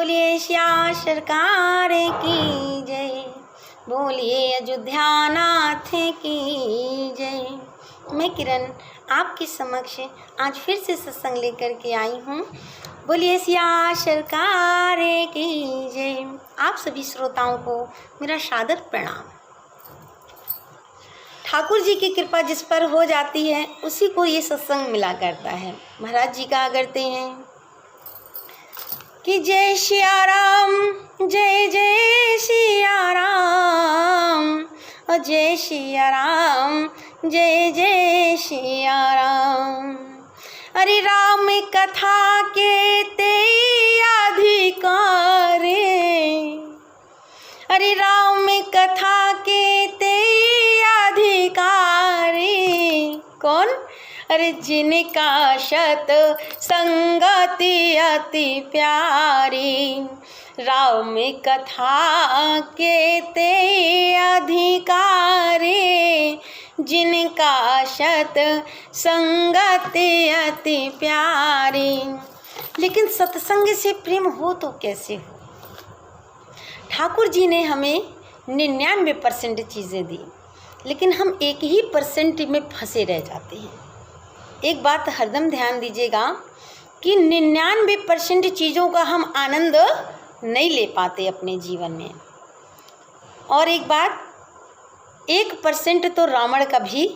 बोलिए श्याम सरकार की जय, बोलिए अयोध्या नाथ की जय। मैं किरण आपके समक्ष आज फिर से सत्संग लेकर के आई हूँ। बोलिए श्याम सरकार की जय। आप सभी श्रोताओं को मेरा सादर प्रणाम। ठाकुर जी की कृपा जिस पर हो जाती है उसी को ये सत्संग मिला करता है। महाराज जी कहा करते हैं कि जय सिया राम, जय जय सिया राम, जय सिया राम, जय जय सिया राम। अरे राम कथा के ते अधिकार, अरे राम कथा के ते अधिकारी कौन? अरे जिनका शत संगति अति प्यारी, राम कथा के ते अधिकारी, जिनका शत संगति अति प्यारी। लेकिन सत्संग से प्रेम हो तो कैसे हो? ठाकुर जी ने हमें 99% चीज़ें दी, लेकिन हम 1% में फंसे रह जाते हैं। एक बात हरदम ध्यान दीजिएगा कि 99% चीज़ों का हम आनंद नहीं ले पाते अपने जीवन में। और एक बात, 1% तो रावण का भी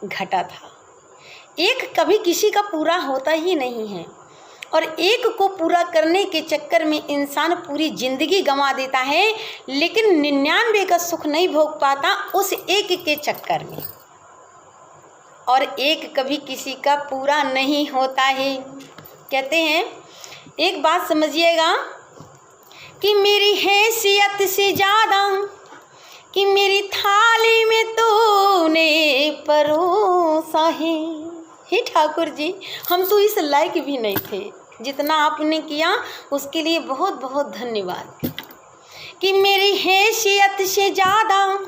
घटा था। एक कभी किसी का पूरा होता ही नहीं है, और एक को पूरा करने के चक्कर में इंसान पूरी जिंदगी गंवा देता है, लेकिन 99 का सुख नहीं भोग पाता उस एक के चक्कर में। और एक कभी किसी का पूरा नहीं होता है। कहते हैं, एक बात समझिएगा कि मेरी हैसियत से ज़्यादा कि मेरी थाली में तूने परोसा है। हे ठाकुर जी, हम तो इस लायक भी नहीं थे, जितना आपने किया उसके लिए बहुत बहुत धन्यवाद। कि मेरी हैसियत से ज़्यादा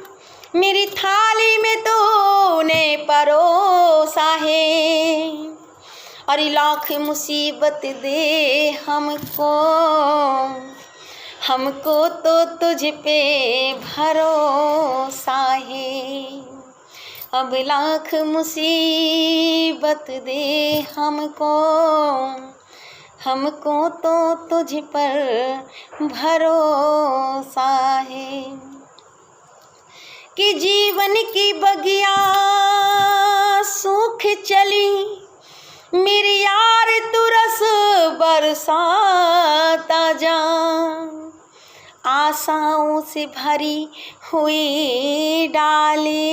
मेरी थाली में तूने परोसा है, और लाख मुसीबत दे हमको, हमको तो तुझ पे भरोसा है। अब लाख मुसीबत दे हमको, हमको तो तुझ पर भरोसा है। कि जीवन की बगिया सूख चली, मेरी यार तू रस बरसाता जा। आशाओं से भरी हुई डाली,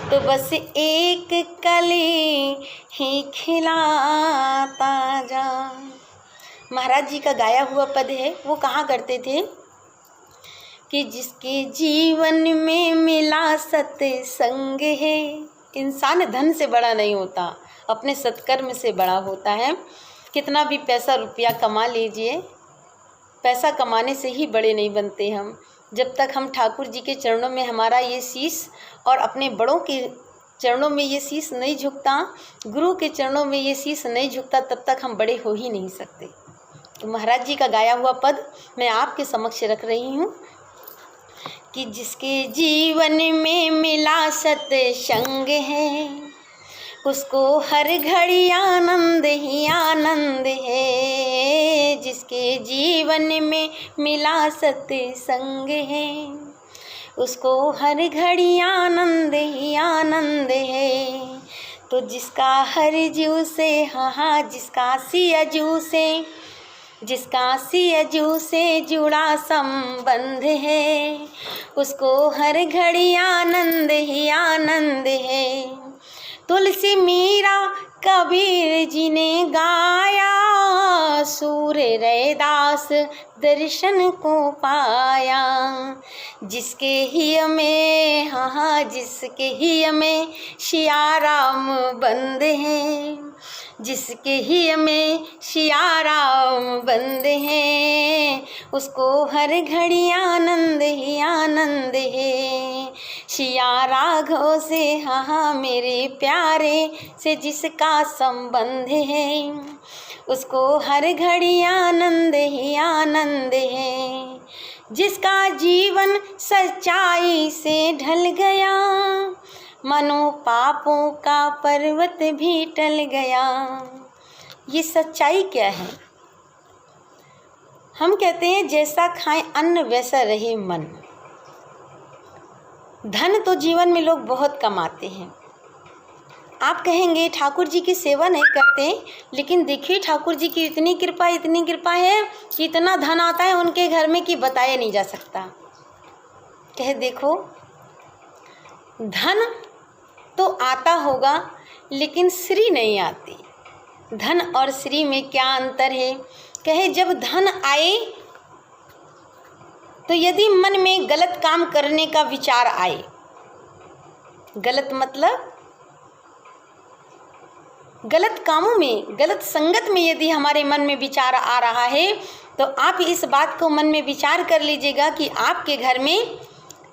तो बस एक कली ही खिलाता जा। महाराज जी का गाया हुआ पद है। वो कहा करते थे कि जिसके जीवन में मिला सत्संग है, इंसान धन से बड़ा नहीं होता, अपने सत्कर्म से बड़ा होता है। कितना भी पैसा रुपया कमा लीजिए, पैसा कमाने से ही बड़े नहीं बनते हम। जब तक हम ठाकुर जी के चरणों में हमारा ये शीश और अपने बड़ों के चरणों में ये शीश नहीं झुकता, गुरु के चरणों में ये शीश नहीं झुकता, तब तक हम बड़े हो ही नहीं सकते। तो महाराज जी का गाया हुआ पद मैं आपके समक्ष रख रही हूँ कि जिसके जीवन में मिला सत्संग है, उसको हर घड़ी आनंद ही आनंद है। जिसके जीवन में मिला सत्संग है, उसको हर घड़ी आनंद ही आनंद है। तो जिसका हर जीव से, हाँ जिसका सियाजू से, जिसका सियाजू से जुड़ा संबंध है, उसको हर घड़ी आनंद ही आनंद है। तुलसी मीरा कबीर जी ने गाया, सूर्य रैदास दर्शन को पाया। जिसके ही में, हाँ जिसके ही में सिया राम बंद है, जिसके ही में सिया राम बंद है, उसको हर घड़ी आनंद ही आनंद है। सिया राघव से, हाँ मेरे प्यारे से जिसका संबंध है, उसको हर घड़ी आनंद ही आनंद है। जिसका जीवन सच्चाई से ढल गया, मानो पापों का पर्वत भी टल गया। ये सच्चाई क्या है? हम कहते हैं जैसा खाएं अन्न वैसा रहे मन। धन तो जीवन में लोग बहुत कमाते हैं। आप कहेंगे ठाकुर जी की सेवा नहीं करते, लेकिन देखिए ठाकुर जी की इतनी कृपा है कि इतना धन आता है उनके घर में कि बताया नहीं जा सकता। कहे देखो, धन तो आता होगा लेकिन श्री नहीं आती। धन और श्री में क्या अंतर है? कहे जब धन आए तो यदि मन में गलत काम करने का विचार आए, गलत मतलब गलत कामों में, गलत संगत में यदि हमारे मन में विचार आ रहा है, तो आप इस बात को मन में विचार कर लीजिएगा कि आपके घर में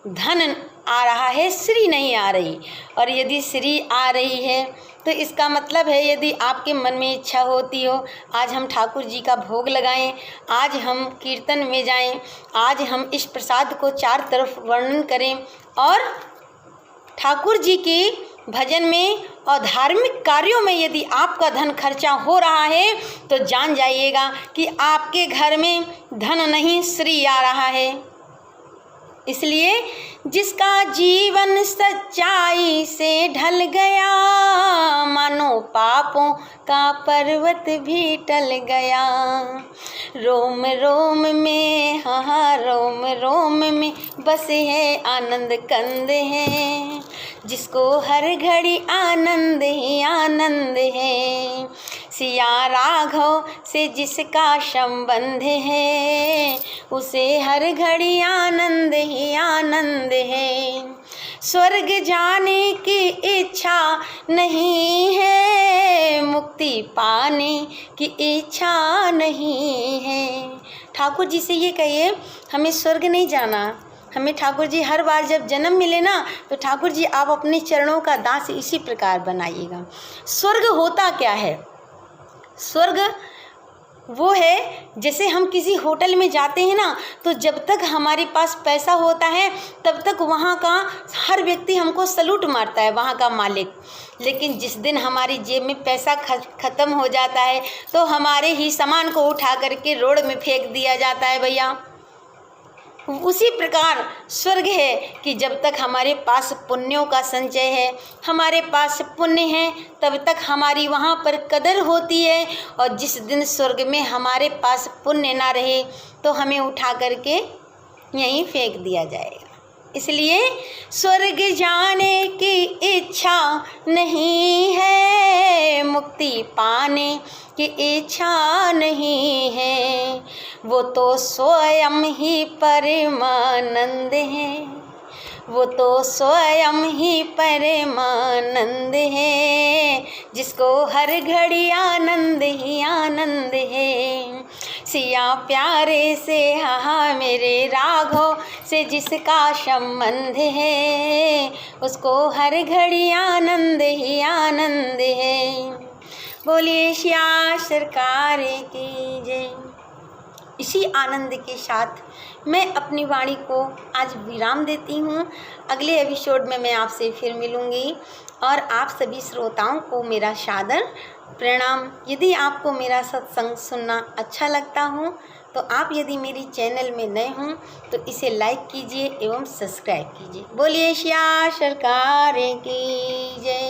धन आ रहा है, श्री नहीं आ रही। और यदि श्री आ रही है तो इसका मतलब है यदि आपके मन में इच्छा होती हो आज हम ठाकुर जी का भोग लगाएं, आज हम कीर्तन में जाएं, आज हम इस प्रसाद को चार तरफ वर्णन करें और ठाकुर जी के भजन में और धार्मिक कार्यों में यदि आपका धन खर्चा हो रहा है, तो जान जाइएगा कि आपके घर में धन नहीं श्री आ रहा है। इसलिए जिसका जीवन सच्चाई से ढल गया, मानो पापों का पर्वत भी टल गया। रोम रोम में, हाँ रोम रोम में बसे है आनंद कंद है। जिसको हर घड़ी आनंद ही आनंद है। सिया राघव से जिसका संबंध है, उसे हर घड़ी आनंद ही आनंद है। स्वर्ग जाने की इच्छा नहीं है, मुक्ति पाने की इच्छा नहीं है। ठाकुर जी से ये कहिए हमें स्वर्ग नहीं जाना, हमें ठाकुर जी हर बार जब जन्म मिले ना, तो ठाकुर जी आप अपने चरणों का दास इसी प्रकार बनाइएगा। स्वर्ग होता क्या है? स्वर्ग वो है जैसे हम किसी होटल में जाते हैं ना, तो जब तक हमारे पास पैसा होता है तब तक वहाँ का हर व्यक्ति हमको सलूट मारता है, वहाँ का मालिक। लेकिन जिस दिन हमारी जेब में पैसा ख़त्म हो जाता है तो हमारे ही सामान को उठा करके रोड में फेंक दिया जाता है भैया। उसी प्रकार स्वर्ग है कि जब तक हमारे पास पुण्यों का संचय है, हमारे पास पुण्य है, तब तक हमारी वहाँ पर कदर होती है। और जिस दिन स्वर्ग में हमारे पास पुण्य ना रहे तो हमें उठा करके यहीं फेंक दिया जाएगा। इसलिए स्वर्ग जाने की इच्छा नहीं है, मुक्ति पाने की इच्छा नहीं है। वो तो स्वयं ही परमानंद है, वो तो स्वयं ही परमानंद है। जिसको हर घड़ी आनंद ही आनंद है। सिया प्यारे से हाँ मेरे राघव से जिसका संबंध है, उसको हर घड़ी आनंद ही आनंद है। बोलिए श्या सरकार की जय। इसी आनंद के साथ मैं अपनी वाणी को आज विराम देती हूँ। अगले एपिसोड में मैं आपसे फिर मिलूँगी और आप सभी श्रोताओं को मेरा सादर प्रणाम। यदि आपको मेरा सत्संग सुनना अच्छा लगता हो तो आप यदि मेरी चैनल में नए हों तो इसे लाइक कीजिए एवं सब्सक्राइब कीजिए। बोलिए श्या सरकार की जय।